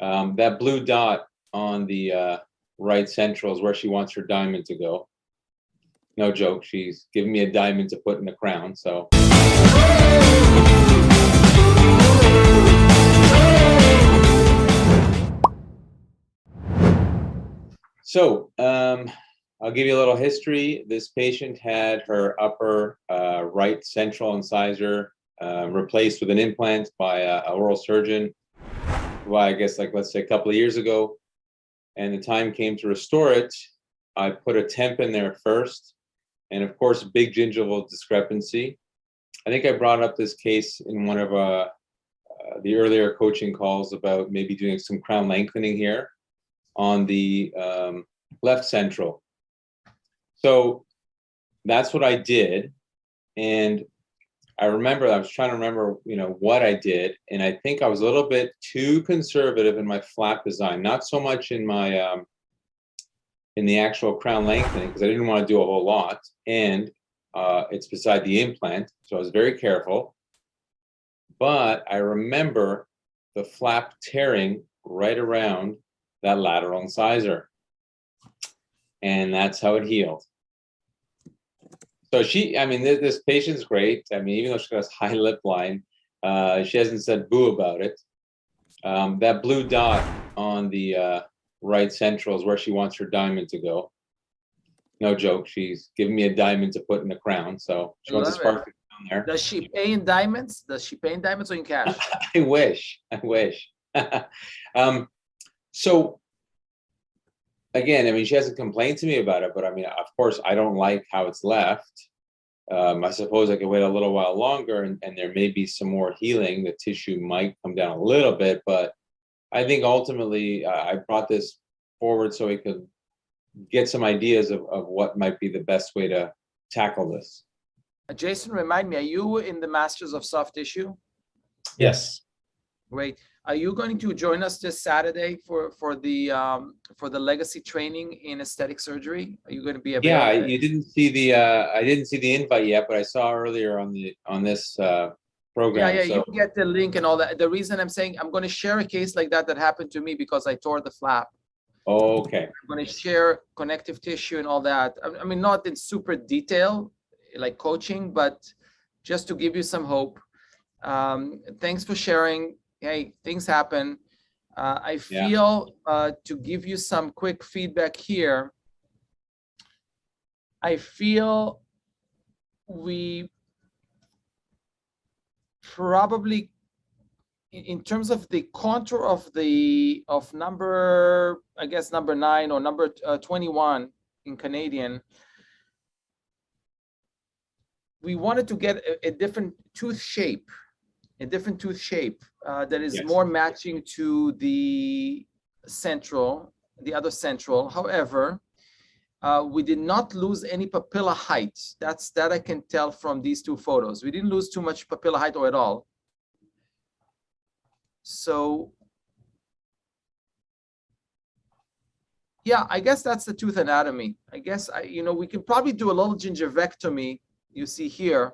That blue dot on the right central is where she wants her diamond to go. No joke, she's giving me a diamond to put in the crown, so. I'll give you a little history. This patient had her upper right central incisor replaced with an implant by an oral surgeon, well, I guess let's say a couple of years ago, and the time came to restore it. I put a temp in there first, and of course, big gingival discrepancy. I think I brought up this case in one of the earlier coaching calls about maybe doing some crown lengthening here on the left central. So that's what I did, and I was trying to remember, what I did, and I think I was a little bit too conservative in my flap design, not so much in my in the actual crown lengthening, because I didn't want to do a whole lot, and it's beside the implant, so I was very careful. But I remember the flap tearing right around that lateral incisor, and that's how it healed. So this patient's great. Even though she has high lip line, she hasn't said boo about it. That blue dot on the right central is where she wants her diamond to go. No joke, she's giving me a diamond to put in the crown, so she wants a sparkly down there. Does she pay in diamonds? Does she pay in diamonds or in cash? I wish. So again, she hasn't complained to me about it, but of course, I don't like how it's left. I suppose I could wait a little while longer, and there may be some more healing. The tissue might come down a little bit, but I think ultimately I brought this forward so we could get some ideas of what might be the best way to tackle this. Jason, remind me, are you in the Masters of Soft Tissue? Yes. Great. Are you going to join us this Saturday for the legacy training in aesthetic surgery? Are you going to be available? Yeah, you didn't see the I didn't see the invite yet, but I saw earlier on this program. Yeah, so. you get the link and all that. The reason I'm saying I'm going to share a case like that happened to me because I tore the flap. Oh, okay. I'm going to share connective tissue and all that. Not in super detail, like coaching, but just to give you some hope. Thanks for sharing. Hey, things happen. I feel to give you some quick feedback here. I feel we probably, in terms of the contour of number 9 or number 21 in Canadian, we wanted to get a different tooth shape. That is more matching to the other central. However, we did not lose any papilla height. That I can tell from these two photos. We didn't lose too much papilla height or at all. So, yeah, I guess that's the tooth anatomy. I guess we can probably do a little gingivectomy. You see here.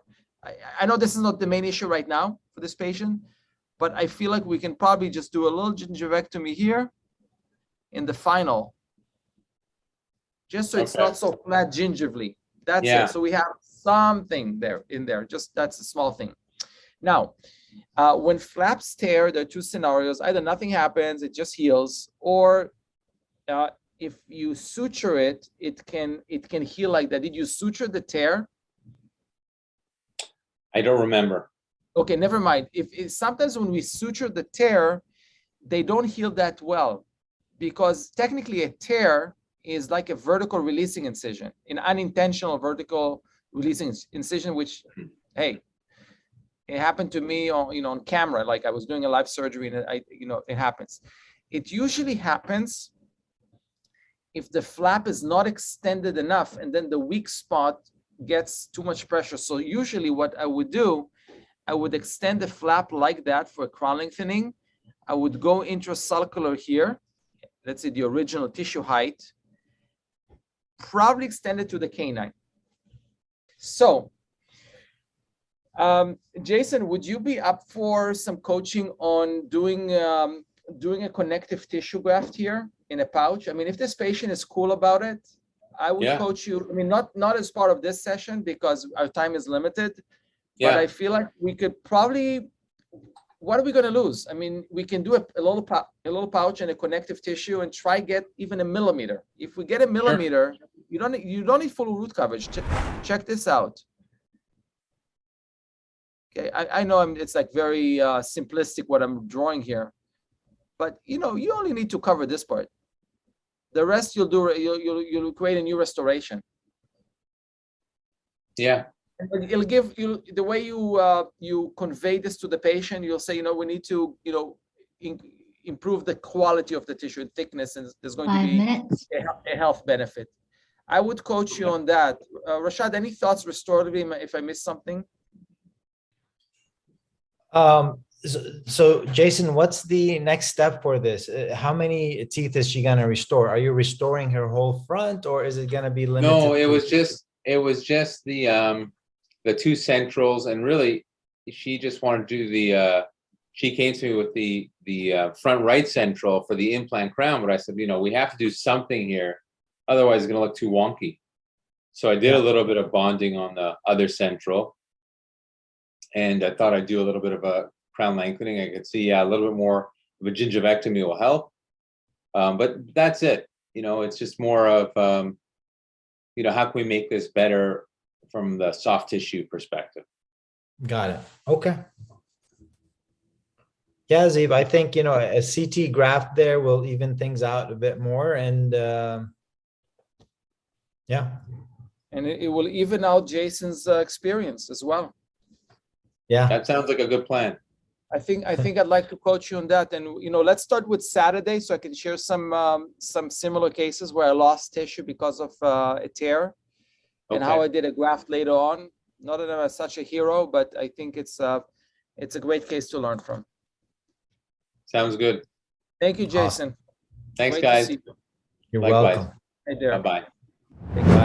I know this is not the main issue right now for this patient, but I feel like we can probably just do a little gingivectomy here in the final, just so it's not so flat gingivally. That's it. So we have something in there. Just that's a small thing. Now, when flaps tear, there are two scenarios. Either nothing happens, it just heals, or if you suture it, it can heal like that. Did you suture the tear? I don't remember. Okay, never mind. If sometimes when we suture the tear, they don't heal that well, because technically a tear is like a vertical releasing incision, an unintentional vertical releasing incision, which, hey, it happened to me on camera. Like I was doing a live surgery, and it happens. It usually happens if the flap is not extended enough, and then the weak spot gets too much pressure. So usually what I would do, I would extend the flap like that for crown lengthening. I would go intrasulcular here, let's say the original tissue height, probably extend it to the canine. So, Jason, would you be up for some coaching on doing doing a connective tissue graft here in a pouch. I mean, if this patient is cool about it, I would Yeah. coach you. I mean, not as part of this session because our time is limited, but Yeah. I feel like we could probably, what are we going to lose? I mean, we can do a little pouch and a connective tissue and try get even a millimeter. If we get a millimeter, you don't need full root coverage. Check this out. Okay, I know it's like very simplistic what I'm drawing here, but you only need to cover this part. The rest you'll create a new restoration. Yeah. It'll give you the way you convey this to the patient. You'll say, we need to improve the quality of the tissue and thickness, and there's going to 5 be minutes. a health benefit. I would coach you on that. Rashad, any thoughts restoratively if I missed something? So Jason, what's the next step for this? How many teeth is she gonna restore? Are you restoring her whole front, or is it gonna be limited? No, it was just the two centrals, and really she just wanted to do she came to me with the front right central for the implant crown, but I said, we have to do something here, otherwise it's gonna look too wonky. So I did a little bit of bonding on the other central, and I thought I'd do a little bit of a crown lengthening. I could see a little bit more of a gingivectomy will help, but that's it. It's just more of how can we make this better from the soft tissue perspective. Got it. Okay. Yeah, Zeev, I think, a CT graft there will even things out a bit more, and yeah. And it will even out Jason's experience as well. Yeah. That sounds like a good plan. I think I'd like to coach you on that. And let's start with Saturday so I can share some similar cases where I lost tissue because of a tear, and how I did a graft later on. Not that I'm such a hero, but I think it's a great case to learn from. Sounds good. Thank you, Jason. Awesome. Thanks, Great to guys. see you. You're Likewise. welcome. Hey there. Bye-bye. Take care.